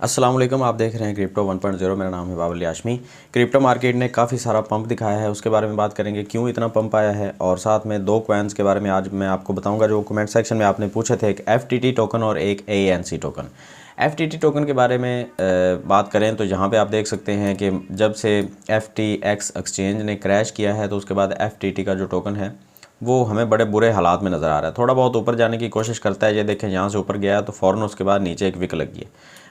अस्सलाम वालेकुम, आप देख रहे हैं क्रिप्टो 1.0। मेरा नाम है बाबुल याशमी। क्रिप्टो मार्केट ने काफ़ी सारा पंप दिखाया है, उसके बारे में बात करेंगे क्यों इतना पंप आया है, और साथ में दो कॉइन्स के बारे में आज मैं आपको बताऊंगा जो कमेंट सेक्शन में आपने पूछे थे, एक FTT टोकन और एक ANC टोकन। FTT टोकन के बारे में बात करें तो यहाँ पे आप देख सकते हैं कि जब से FTX एक्सचेंज ने क्रैश किया है तो उसके बाद FTT का जो टोकन है वो हमें बड़े बुरे हालात में नज़र आ रहा है। थोड़ा बहुत ऊपर जाने की कोशिश करता है, ये देखें यहाँ से ऊपर गया तो फ़ौरन उसके बाद नीचे एक विक लगी है,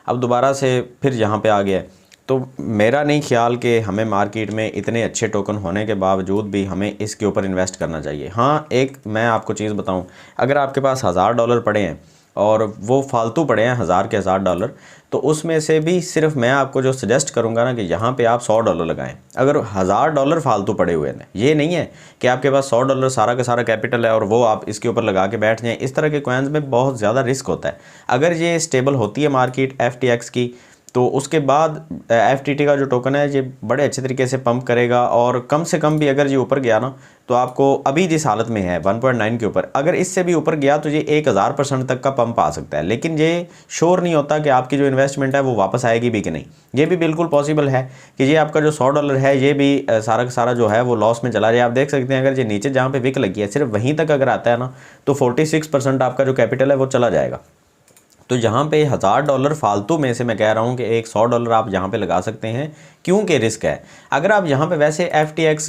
अब दोबारा से फिर यहाँ पे आ गया है। तो मेरा नहीं ख्याल कि हमें मार्केट में इतने अच्छे टोकन होने के बावजूद भी हमें इसके ऊपर इन्वेस्ट करना चाहिए। हाँ, एक मैं आपको चीज़ बताऊँ, अगर आपके पास $1000 पड़े हैं और वो फालतू पड़े हैं 1000 के $1000, तो उसमें से भी सिर्फ मैं आपको जो सजेस्ट करूंगा ना कि यहाँ पे आप $100 लगाएं। अगर $1000 फालतू पड़े हुए हैं, ये नहीं है कि आपके पास $100 सारा का सारा कैपिटल है और वो आप इसके ऊपर लगा के बैठ जाएं। इस तरह के कॉइन्स में बहुत ज़्यादा रिस्क होता है। अगर ये स्टेबल होती है मार्केट FTX की, तो उसके बाद FTT का जो टोकन है ये बड़े अच्छे तरीके से पंप करेगा, और कम से कम भी अगर ये ऊपर गया ना तो आपको अभी जिस हालत में है 1.9 के ऊपर, अगर इससे भी ऊपर गया तो ये 1000% तक का पंप आ सकता है। लेकिन ये श्योर नहीं होता कि आपकी जो इन्वेस्टमेंट है वो वापस आएगी भी कि नहीं। ये भी बिल्कुल पॉसिबल है कि ये आपका जो $100 है ये भी सारा का सारा जो है वो लॉस में चला जाए। आप देख सकते हैं अगर ये नीचे जहाँ पे विक लगी है सिर्फ वहीं तक अगर आता है ना तो 46% आपका जो कैपिटल है वो चला जाएगा। तो यहाँ पे $1000 फालतू में से मैं कह रहा हूँ कि एक $100 आप यहाँ पे लगा सकते हैं, क्योंकि रिस्क है। अगर आप यहाँ पे वैसे FTX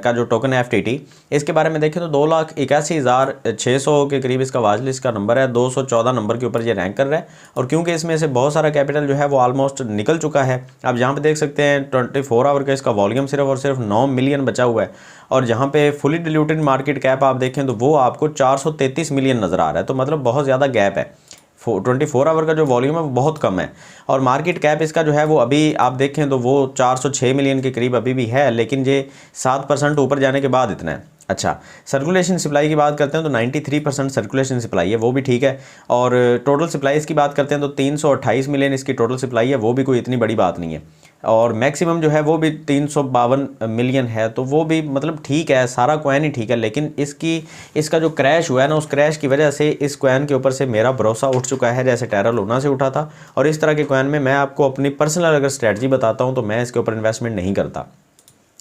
का जो टोकन है FTT, इसके बारे में देखें तो 2,81,600 के करीब इसका वाच लिस्ट का नंबर है, 214 नंबर के ऊपर ये रैंक कर रहा है। और क्योंकि इसमें से बहुत सारा कैपिटल जो है वो ऑलमोस्ट निकल चुका है, आप यहाँ पे देख सकते हैं 24 आवर का इसका वॉल्यूम सिर्फ और सिर्फ 9 मिलियन बचा हुआ है। और जहाँ पे फुली डिल्यूटेड मार्केट कैप आप देखें तो वो आपको 433 मिलियन नज़र आ रहा है। तो मतलब बहुत ज़्यादा गैप है। 24 आवर का जो वॉल्यूम है वो बहुत कम है, और मार्केट कैप इसका जो है वो अभी आप देखें तो वो 406 मिलियन के करीब अभी भी है, लेकिन ये 7% ऊपर जाने के बाद इतना है। अच्छा, सर्कुलेशन सप्लाई की बात करते हैं तो 93% सर्कुलेशन सप्लाई है, वो भी ठीक है। और टोटल सप्लाई की बात करते हैं तो 328 मिलियन इसकी टोटल सप्लाई है, वो भी कोई इतनी बड़ी बात नहीं है। और मैक्सिमम जो है वो भी 352 मिलियन है, तो वो भी मतलब ठीक है, सारा कॉइन ही ठीक है। लेकिन इसका जो क्रैश हुआ है ना, उस क्रैश की वजह से इस कॉइन के ऊपर से मेरा भरोसा उठ चुका है, जैसे टेरा लूना से उठा था। और इस तरह के कॉइन में मैं आपको अपनी पर्सनल अगर स्ट्रेटजी बताता हूँ तो मैं इसके ऊपर इन्वेस्टमेंट नहीं करता।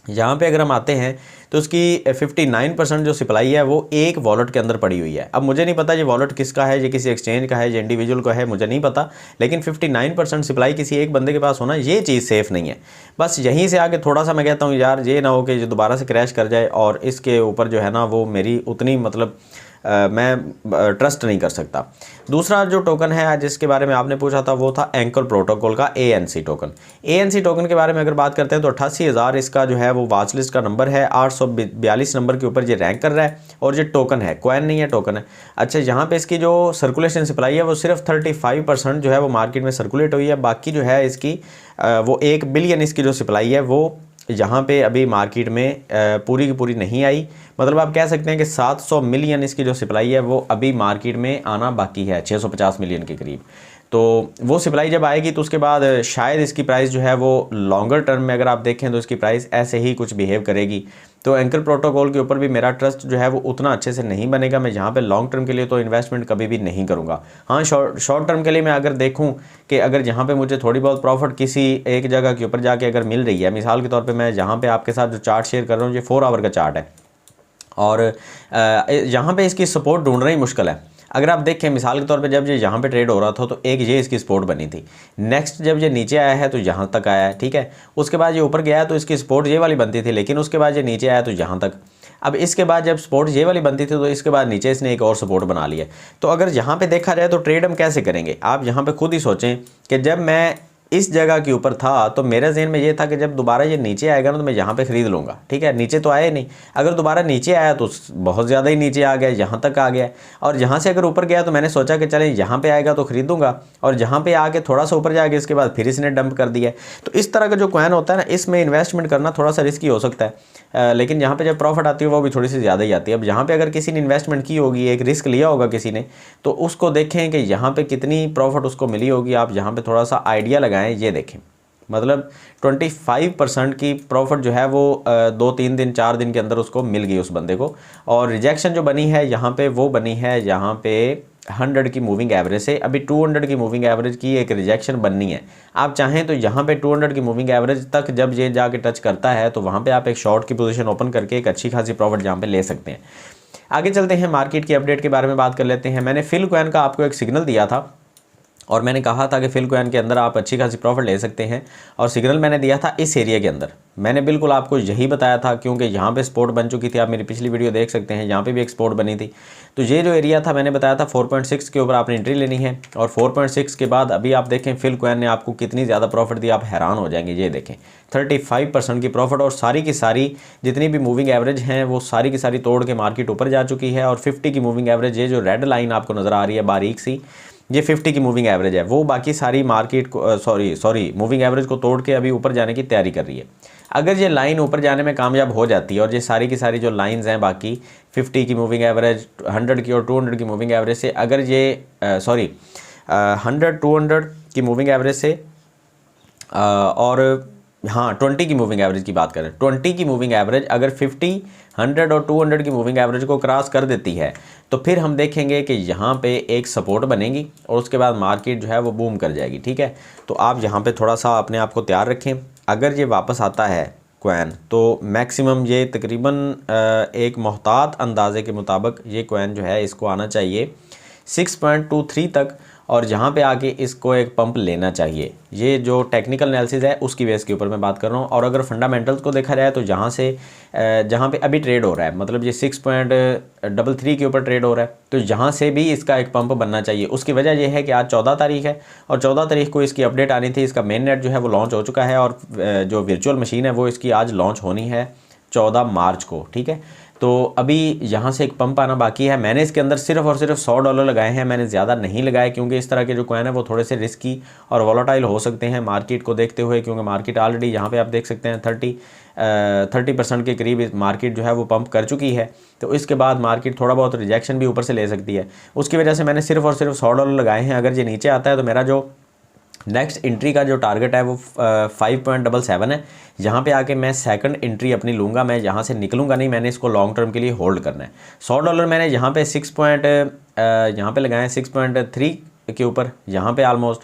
यहाँ पे अगर हम आते हैं तो उसकी 59% जो सप्लाई है वो एक वॉलेट के अंदर पड़ी हुई है। अब मुझे नहीं पता ये वॉलेट किसका है, ये किसी एक्सचेंज का है, ये इंडिविजुअल का है, मुझे नहीं पता। लेकिन 59% सप्लाई किसी एक बंदे के पास होना, ये चीज़ सेफ़ नहीं है। बस यहीं से आके थोड़ा सा मैं कहता हूँ यार, ये ना हो कि जो दोबारा से क्रैश कर जाए और इसके ऊपर जो है ना वो मेरी उतनी मतलब मैं ट्रस्ट नहीं कर सकता। दूसरा जो टोकन है जिसके बारे में आपने पूछा था वो था एंकर प्रोटोकॉल का ANC टोकन। ANC टोकन के बारे में अगर बात करते हैं तो 88,000 इसका जो है वो वाच लिस्ट का नंबर है, 842 नंबर के ऊपर ये रैंक कर रहा है। और ये टोकन है, कॉइन नहीं है, टोकन है। अच्छा, यहाँ पे इसकी जो सर्कुलेशन सप्लाई है वो सिर्फ 35% जो है वो मार्केट में सर्कुलेट हुई है। बाकी जो है इसकी वो 1 बिलियन इसकी जो सप्लाई है वो यहाँ पे अभी मार्केट में पूरी की पूरी नहीं आई। मतलब आप कह सकते हैं कि 700 मिलियन इसकी जो सप्लाई है वो अभी मार्केट में आना बाकी है, 650 मिलियन के करीब। तो वो सप्लाई जब आएगी तो उसके बाद शायद इसकी प्राइस जो है वो लॉन्गर टर्म में अगर आप देखें तो इसकी प्राइस ऐसे ही कुछ बिहेव करेगी। तो एंकर प्रोटोकॉल के ऊपर भी मेरा ट्रस्ट जो है वो उतना अच्छे से नहीं बनेगा। मैं यहाँ पे लॉन्ग टर्म के लिए तो इन्वेस्टमेंट कभी भी नहीं करूँगा। हाँ, शॉर्ट टर्म के लिए मैं अगर देखूँ कि अगर यहाँ पे मुझे थोड़ी बहुत प्रॉफिट किसी एक जगह के ऊपर जाके अगर मिल रही है, मिसाल के तौर पर मैं यहाँ पर आपके साथ जो चार्ट शेयर कर रहा हूँ ये 4 आवर का चार्ट है, और यहाँ पे इसकी सपोर्ट ढूंढना ही मुश्किल है। अगर आप देखें मिसाल के तौर पे जब ये यहाँ पे ट्रेड हो रहा था तो एक ये इसकी सपोर्ट बनी थी। नेक्स्ट जब ये नीचे आया है तो यहाँ तक आया है, ठीक है। उसके बाद ये ऊपर गया है तो इसकी सपोर्ट ये वाली बनती थी, लेकिन उसके बाद ये नीचे आया तो यहाँ तक। अब इसके बाद जब सपोर्ट ये वाली बनती थी तो इसके बाद नीचे इसने एक और सपोर्ट बना लिया। तो अगर यहाँ पे देखा जाए तो ट्रेड हम कैसे करेंगे, आप यहाँ पे खुद ही सोचें कि जब मैं इस जगह के ऊपर था तो मेरे जहन में ये था कि जब दोबारा ये नीचे आएगा ना तो मैं यहाँ पे ख़रीद लूँगा, ठीक है। नीचे तो आया नहीं, अगर दोबारा नीचे आया तो बहुत ज़्यादा ही नीचे आ गया, यहाँ तक आ गया। और यहाँ से अगर ऊपर गया तो मैंने सोचा कि चले यहाँ पे आएगा तो ख़रीदूँगा, और जहाँ पे आके थोड़ा सा ऊपर जाएगा इसके बाद फिर इसने डंप कर दिया। तो इस तरह का जो कॉइन होता है ना, इसमें इन्वेस्टमेंट करना थोड़ा सा रिस्की हो सकता है, लेकिन यहाँ पे जब प्रॉफिट आती है वो भी थोड़ी सी ज़्यादा ही आती है। अब यहाँ पे अगर किसी ने इन्वेस्टमेंट की होगी, एक रिस्क लिया होगा किसी ने, तो उसको देखें कि यहाँ पे कितनी प्रॉफिट उसको मिली होगी। आप यहाँ पे थोड़ा सा आइडिया लगाएं, ये देखें। मतलब 25% की प्रॉफिट जो है वो 2-3 दिन 4 दिन के अंदर उसको मिल गई उस बंदे को। और रिजेक्शन जो बनी है यहाँ पे वो बनी है यहाँ पे 100 की मूविंग एवरेज से। अभी 200 की मूविंग एवरेज की एक रिजेक्शन बननी है। आप चाहें तो यहाँ पे 200 की मूविंग एवरेज तक जब ये जाके टच करता है तो वहाँ पे आप एक शॉर्ट की पोजीशन ओपन करके एक अच्छी खासी प्रॉफिट यहाँ पे ले सकते हैं। आगे चलते हैं, मार्केट की अपडेट के बारे में बात कर लेते हैं। मैंने फिल कॉइन का आपको एक सिग्नल दिया था और मैंने कहा था कि फिल कॉइन के अंदर आप अच्छी खासी प्रॉफिट ले सकते हैं, और सिग्नल मैंने दिया था इस एरिया के अंदर। मैंने बिल्कुल आपको यही बताया था, क्योंकि यहाँ पे स्पोर्ट बन चुकी थी। आप मेरी पिछली वीडियो देख सकते हैं, यहाँ पे भी एक स्पोर्ट बनी थी। तो ये जो एरिया था मैंने बताया था 4.6 के ऊपर आपने एंट्री लेनी है, और 4.6 के बाद अभी आप देखें फिल कॉइन ने आपको कितनी ज़्यादा प्रॉफिट दी, आप हैरान हो जाएंगे। ये देखें 35% की प्रॉफिट, और सारी की सारी जितनी भी मूविंग एवरेज हैं वो सारी की सारी तोड़ के मार्केट ऊपर जा चुकी है। और 50 की मूविंग एवरेज, ये जो रेड लाइन आपको नज़र आ रही है बारीक सी, ये 50 की मूविंग एवरेज है। वो बाकी सारी मार्केट को सॉरी मूविंग एवरेज को तोड़ के अभी ऊपर जाने की तैयारी कर रही है। अगर ये लाइन ऊपर जाने में कामयाब हो जाती है और ये सारी की सारी जो लाइंस हैं बाकी 50 की मूविंग एवरेज, 100 की और 200 की मूविंग एवरेज से, अगर ये 100 200 की मूविंग एवरेज से और हाँ 20 की मूविंग एवरेज की बात करें, 20 की मूविंग एवरेज अगर 50, 100 और 200 की मूविंग एवरेज को क्रॉस कर देती है तो फिर हम देखेंगे कि यहाँ पे एक सपोर्ट बनेगी और उसके बाद मार्केट जो है वो बूम कर जाएगी। ठीक है, तो आप यहाँ पे थोड़ा सा अपने आप को तैयार रखें। अगर ये वापस आता है कॉइन तो मैक्सिमम ये तकरीबन एक मोहतात अंदाजे के मुताबिक ये कॉइन जो है इसको आना चाहिए 6.23 तक, और जहाँ पे आके इसको एक पंप लेना चाहिए। ये जो टेक्निकल एनालिसिस है उसकी बेस के ऊपर मैं बात कर रहा हूँ। और अगर फंडामेंटल्स को देखा जाए तो जहाँ पे अभी ट्रेड हो रहा है, मतलब ये 6.33 के ऊपर ट्रेड हो रहा है, तो यहाँ से भी इसका एक पंप बनना चाहिए। उसकी वजह यह है कि आज 14 तारीख है और 14 तारीख को इसकी अपडेट आनी थी। इसका मेन नेट जो है वो लॉन्च हो चुका है, और जो वर्चुअल मशीन है वो इसकी आज लॉन्च होनी है 14 मार्च को। ठीक है, तो अभी यहाँ से एक पंप आना बाकी है। मैंने इसके अंदर सिर्फ और सिर्फ $100 लगाए हैं, मैंने ज़्यादा नहीं लगाए, क्योंकि इस तरह के जो कॉइन है वो थोड़े से रिस्की और वॉलेटाइल हो सकते हैं मार्केट को देखते हुए, क्योंकि मार्केट ऑलरेडी यहाँ पे आप देख सकते हैं 30% के करीब मार्केट जो है वो पंप कर चुकी है। तो इसके बाद मार्केट थोड़ा बहुत रिजेक्शन भी ऊपर से ले सकती है। उसकी वजह से मैंने सिर्फ और सिर्फ $100 लगाए हैं। अगर ये नीचे आता है तो मेरा जो नेक्स्ट एंट्री का जो टारगेट है वो 5.77 है। यहाँ पे आके मैं सेकंड एंट्री अपनी लूँगा, मैं यहाँ से निकलूँगा नहीं, मैंने इसको लॉन्ग टर्म के लिए होल्ड करना है। $100 मैंने यहाँ पे यहाँ पे लगाए 6.3 के ऊपर, यहाँ पे ऑलमोस्ट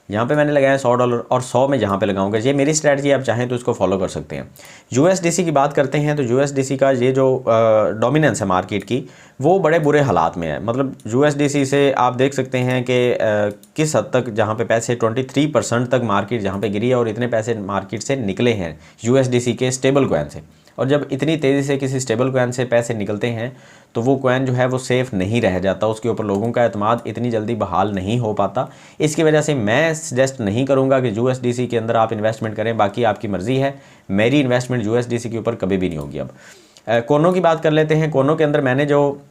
यहाँ पे मैंने लगाया $100 और 100 में यहाँ पे लगाऊंगा। ये मेरी स्ट्रैटेजी, आप चाहें तो इसको फॉलो कर सकते हैं। USDC की बात करते हैं तो USDC का ये जो डोमिनेंस है मार्केट की वो बड़े बुरे हालात में है। मतलब USDC से आप देख सकते हैं कि किस हद तक जहाँ पे पैसे 23% तक मार्केट जहाँ पे गिरी है, और इतने पैसे मार्केट से निकले हैं USDC के स्टेबल कॉइन से। और जब इतनी तेज़ी से किसी स्टेबल कॉइन से पैसे निकलते हैं तो वो कॉइन जो है वो सेफ़ नहीं रह जाता, उसके ऊपर लोगों का एतमाद इतनी जल्दी बहाल नहीं हो पाता। इसकी वजह से मैं सजेस्ट नहीं करूंगा कि USDC के अंदर आप इन्वेस्टमेंट करें, बाकी आपकी मर्ज़ी है। मेरी इन्वेस्टमेंट USDC के ऊपर कभी भी नहीं होगी। अब कोनो की बात कर लेते हैं। कोनो के अंदर मैंने जो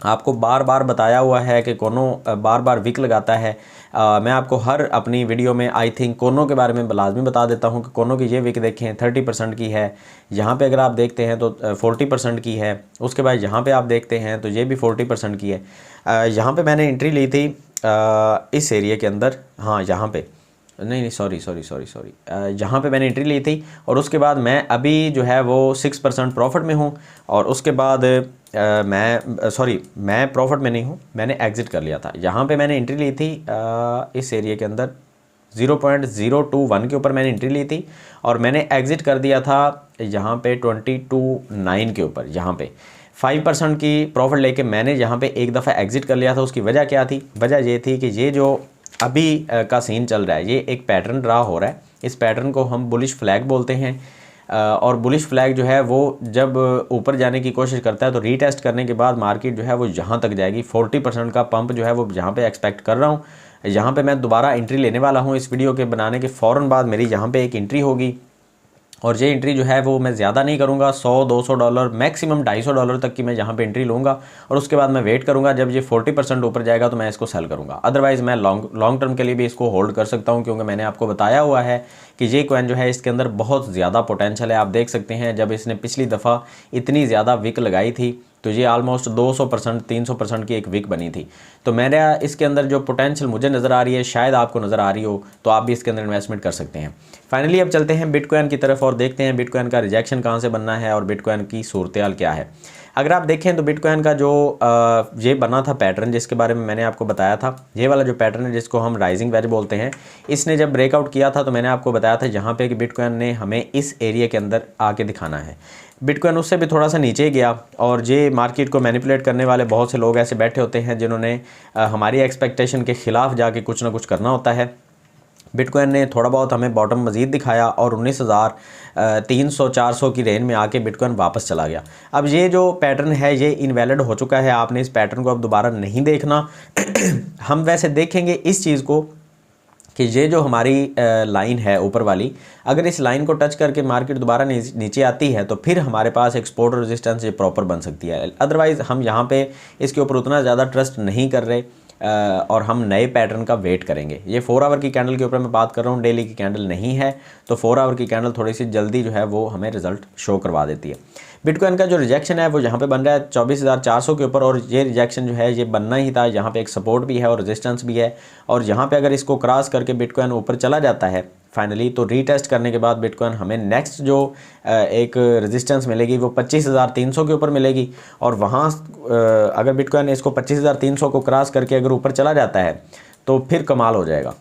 आपको बार बार बताया हुआ है कि कोनो बार बार विक लगाता है, मैं आपको हर अपनी वीडियो में आई थिंक कोनो के बारे में लाजमी बता देता हूं कि कोनो की ये विक देखें 30% की है। यहाँ पे अगर आप देखते हैं तो 40% की है। उसके बाद यहाँ पे आप देखते हैं तो ये भी 40% की है। यहाँ पे मैंने एंट्री ली थी इस एरिया के अंदर, हाँ यहाँ पे नहीं सॉरी यहाँ पे मैंने एंट्री ली थी, और उसके बाद मैं अभी जो है वो 6% प्रॉफिट में हूँ। और उसके बाद मैं प्रॉफिट में नहीं हूँ, मैंने एग्ज़िट कर लिया था। यहाँ पे मैंने एंट्री ली थी इस एरिया के अंदर 0.021 के ऊपर मैंने एंट्री ली थी, और मैंने एग्ज़िट कर दिया था यहाँ पे 22.9 के ऊपर। यहाँ पे 5% की प्रॉफिट लेके मैंने यहाँ पे एक दफ़ा एग्ज़िट कर लिया था। उसकी वजह क्या थी? वजह ये थी कि ये जो अभी का सीन चल रहा है ये एक पैटर्न ड्रा हो रहा है। इस पैटर्न को हम बुलिश फ्लैग बोलते हैं, और बुलिश फ्लैग जो है वो जब ऊपर जाने की कोशिश करता है तो रीटेस्ट करने के बाद मार्केट जो है वो यहाँ तक जाएगी। 40% का पंप जो है वो यहाँ पे एक्सपेक्ट कर रहा हूँ। यहाँ पे मैं दोबारा एंट्री लेने वाला हूँ। इस वीडियो के बनाने के फ़ौरन बाद मेरी यहाँ पे एक एंट्री होगी, और ये एंट्री जो है वो मैं ज़्यादा नहीं करूँगा, $100-200 मैक्सिमम $250 तक की मैं यहाँ पे एंट्री लूँगा, और उसके बाद मैं वेट करूँगा जब ये 40% ऊपर जाएगा तो मैं इसको सेल करूँगा। अदरवाइज़ मैं लॉन्ग टर्म के लिए भी इसको होल्ड कर सकता हूँ, क्योंकि मैंने आपको बताया हुआ है कि ये कॉइन जो है इसके अंदर बहुत ज़्यादा पोटेंशियल है। आप देख सकते हैं जब इसने पिछली दफ़ा इतनी ज़्यादा विक लगाई थी तो ये ऑलमोस्ट 200% 300% की एक विक बनी थी। तो मेरा इसके अंदर जो पोटेंशियल मुझे नज़र आ रही है, शायद आपको नज़र आ रही हो, तो आप भी इसके अंदर इन्वेस्टमेंट कर सकते हैं। फाइनली अब चलते हैं बिटकॉइन की तरफ और देखते हैं बिटकॉइन का रिजेक्शन कहाँ से बनना है और बिटकॉइन की सूरत हाल क्या है। अगर आप देखें तो बिटकॉइन का जो ये बना था पैटर्न जिसके बारे में मैंने आपको बताया था, ये वाला जो पैटर्न है जिसको हम राइजिंग वेज बोलते हैं, इसने जब ब्रेकआउट किया था तो मैंने आपको बताया था यहाँ पे कि बिटकॉइन ने हमें इस एरिया के अंदर आके दिखाना है। बिटकॉइन उससे भी थोड़ा सा नीचे गया और ये मार्केट को मैनिपुलेट करने वाले बहुत से लोग ऐसे बैठे होते हैं जिन्होंने हमारी एक्सपेक्टेशन के ख़िलाफ़ जाके कुछ ना कुछ करना होता है। बिटकॉइन ने थोड़ा बहुत हमें बॉटम मज़ीद दिखाया और 19,300-400 की रेंज में आके बिटकॉइन वापस चला गया। अब ये जो पैटर्न है ये इनवैलिड हो चुका है, आपने इस पैटर्न को अब दोबारा नहीं देखना। हम वैसे देखेंगे इस चीज़ को कि ये जो हमारी लाइन है ऊपर वाली, अगर इस लाइन को टच करके मार्केट दोबारा नीचे आती है तो फिर हमारे पास एक्सपोर्ट रेजिस्टेंस ये प्रॉपर बन सकती है। अदरवाइज़ हम यहाँ पे इसके ऊपर उतना ज़्यादा ट्रस्ट नहीं कर रहे और हम नए पैटर्न का वेट करेंगे। ये 4 आवर की कैंडल के ऊपर मैं बात कर रहा हूँ, डेली की कैंडल नहीं है, तो 4 आवर की कैंडल थोड़ी सी जल्दी जो है वो हमें रिजल्ट शो करवा देती है। बिटकॉइन का जो रिजेक्शन है वो यहाँ पे बन रहा है 24,400 के ऊपर, और ये रिजेक्शन जो है ये बनना ही था। यहाँ पे एक सपोर्ट भी है और रेजिस्टेंस भी है, और यहाँ पे अगर इसको क्रॉस करके बिटकॉइन ऊपर चला जाता है फाइनली, तो रीटेस्ट करने के बाद बिटकॉइन हमें नेक्स्ट जो एक रेजिस्टेंस मिलेगी वो 25,300 के ऊपर मिलेगी। और वहाँ अगर बिटकॉइन इसको 25,300 को क्रॉस करके अगर ऊपर चला जाता है तो फिर कमाल हो जाएगा,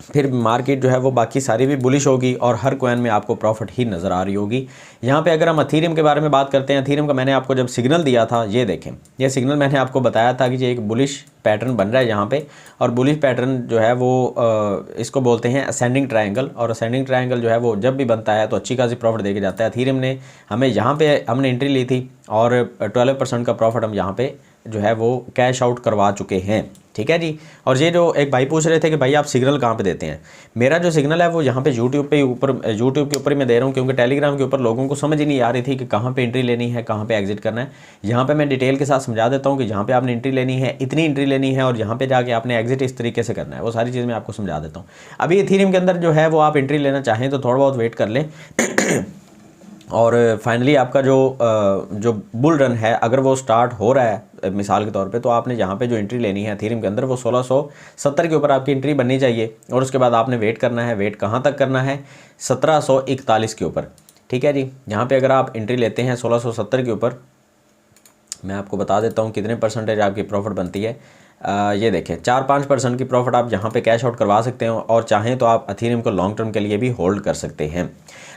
फिर मार्केट जो है वो बाकी सारी भी बुलिश होगी और हर कॉइन में आपको प्रॉफिट ही नज़र आ रही होगी। यहाँ पे अगर हम एथेरियम के बारे में बात करते हैं, एथेरियम का मैंने आपको जब सिग्नल दिया था, ये देखें, ये सिग्नल मैंने आपको बताया था कि ये एक बुलिश पैटर्न बन रहा है यहाँ पे, और बुलिश पैटर्न जो है वो इसको बोलते हैं असेंडिंग ट्रायंगल, और असेंडिंग ट्रायंगल जो है वो जब भी बनता है तो अच्छी खासी प्रॉफिट देके जाता है। एथेरियम ने हमें यहाँ पे हमने एंट्री ली थी और 12% का प्रॉफिट हम यहाँ पे जो है वो कैश आउट करवा चुके हैं, ठीक है जी। और ये जो एक भाई पूछ रहे थे कि भाई आप सिग्नल कहाँ पे देते हैं, मेरा जो सिग्नल है वो यहाँ पे यूट्यूब के ऊपर ही मैं दे रहा हूँ, क्योंकि टेलीग्राम के ऊपर लोगों को समझ ही नहीं आ रही थी कि कहाँ पे एंट्री लेनी है, कहाँ पे एग्जिट करना है। यहाँ पे मैं डिटेल के साथ समझा देता हूँ कि यहाँ पे आपने एंट्री लेनी है, इतनी एंट्री लेनी है, और यहाँ पे जाके आपने एग्जिट इस तरीके से करना है, वो सारी चीज़ मैं आपको समझा देता हूँ। अभी एथेरियम के अंदर जो है वो आप एंट्री लेना चाहें तो थोड़ा बहुत वेट कर लें और फाइनली आपका जो बुल रन है अगर वो स्टार्ट हो रहा है मिसाल के तौर पे, तो आपने यहाँ पे जो एंट्री लेनी है एथेरियम के अंदर वो 1670 के ऊपर आपकी एंट्री बननी चाहिए, और उसके बाद आपने वेट करना है। वेट कहाँ तक करना है? 1741 के ऊपर, ठीक है जी। यहाँ पे अगर आप एंट्री लेते हैं 1670 के ऊपर, मैं आपको बता देता हूँ कितने परसेंटेज आपकी प्रॉफिट बनती है। ये देखें 4-5% की प्रॉफिट आप यहाँ पे कैश आउट करवा सकते हैं, और चाहें तो आप एथेरियम को लॉन्ग टर्म के लिए भी होल्ड कर सकते हैं।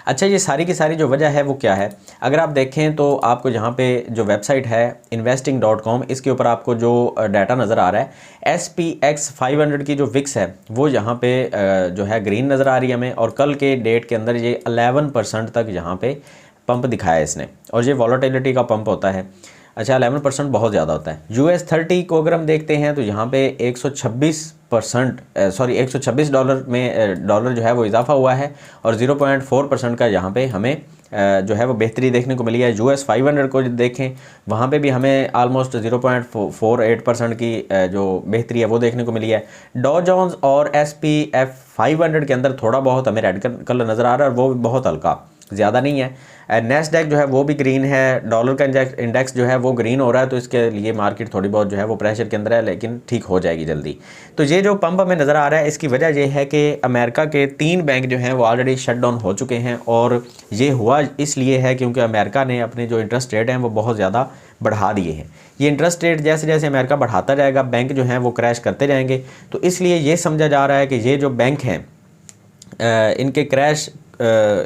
अच्छा, ये सारी की सारी जो वजह है वो क्या है? अगर आप देखें तो आपको यहाँ पे जो वेबसाइट है investing.com, इसके ऊपर आपको जो डाटा नज़र आ रहा है SPX 500 की जो विक्स है वो यहाँ पे जो है ग्रीन नज़र आ रही है हमें, और कल के डेट के अंदर ये 11% तक यहाँ पे पंप दिखाया है इसने, और ये वॉलेटिलिटी का पंप होता है। अच्छा, 11% बहुत ज़्यादा होता है। US30 को अगर हम देखते हैं तो यहाँ पे 126 डॉलर जो है वो इजाफा हुआ है, और 0.4% का यहाँ पे हमें जो है वो बेहतरी देखने को मिली है। US 500 को देखें, वहाँ पे भी हमें आलमोस्ट 0.48% की जो बेहतरी है वो देखने को मिली है। डॉ जोन्स और SPF 500 के अंदर थोड़ा बहुत हमें रेड कलर नज़र आ रहा है, और वो भी बहुत हल्का, ज़्यादा नहीं है। नेस्डैक जो है वो भी ग्रीन है, डॉलर का इंडेक्स जो है वो ग्रीन हो रहा है, तो इसके लिए मार्केट थोड़ी बहुत जो है वो प्रेशर के अंदर है, लेकिन ठीक हो जाएगी जल्दी। तो ये जो पंप हमें नज़र आ रहा है इसकी वजह ये है कि अमेरिका के 3 बैंक जो हैं वो ऑलरेडी शट डाउन हो चुके हैं, और ये हुआ इसलिए है क्योंकि अमेरिका ने अपने जो इंटरेस्ट रेट हैं वो बहुत ज़्यादा बढ़ा दिए हैं। ये इंटरेस्ट रेट जैसे जैसे अमेरिका बढ़ाता जाएगा बैंक जो हैं वो क्रैश करते जाएंगे, तो इसलिए ये समझा जा रहा है कि ये जो बैंक हैं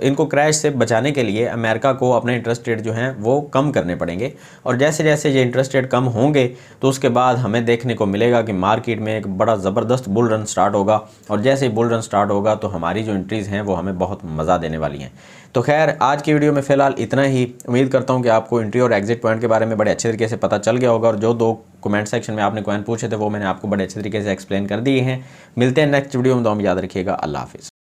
इनको क्रैश से बचाने के लिए अमेरिका को अपने इंटरेस्ट रेट जो हैं वो कम करने पड़ेंगे, और जैसे जैसे ये इंटरेस्ट रेट कम होंगे तो उसके बाद हमें देखने को मिलेगा कि मार्केट में एक बड़ा ज़बरदस्त बुल रन स्टार्ट होगा, और जैसे ही बुल रन स्टार्ट होगा तो हमारी जो एंट्रीज़ हैं वो हमें बहुत मज़ा देने वाली हैं। तो खैर, आज की वीडियो में फ़िलहाल इतना ही। उम्मीद करता हूँ कि आपको एंट्री और एग्जिट पॉइंट के बारे में बड़े अच्छे तरीके से पता चल गया होगा, और जो 2 कमेंट सेक्शन में आपने कॉइन पूछे थे वो मैंने आपको बड़े अच्छे तरीके से एक्सप्लेन कर दिए हैं। मिलते हैं नेक्स्ट वीडियो में, तो याद रखिएगा। अल्लाह हाफिज़।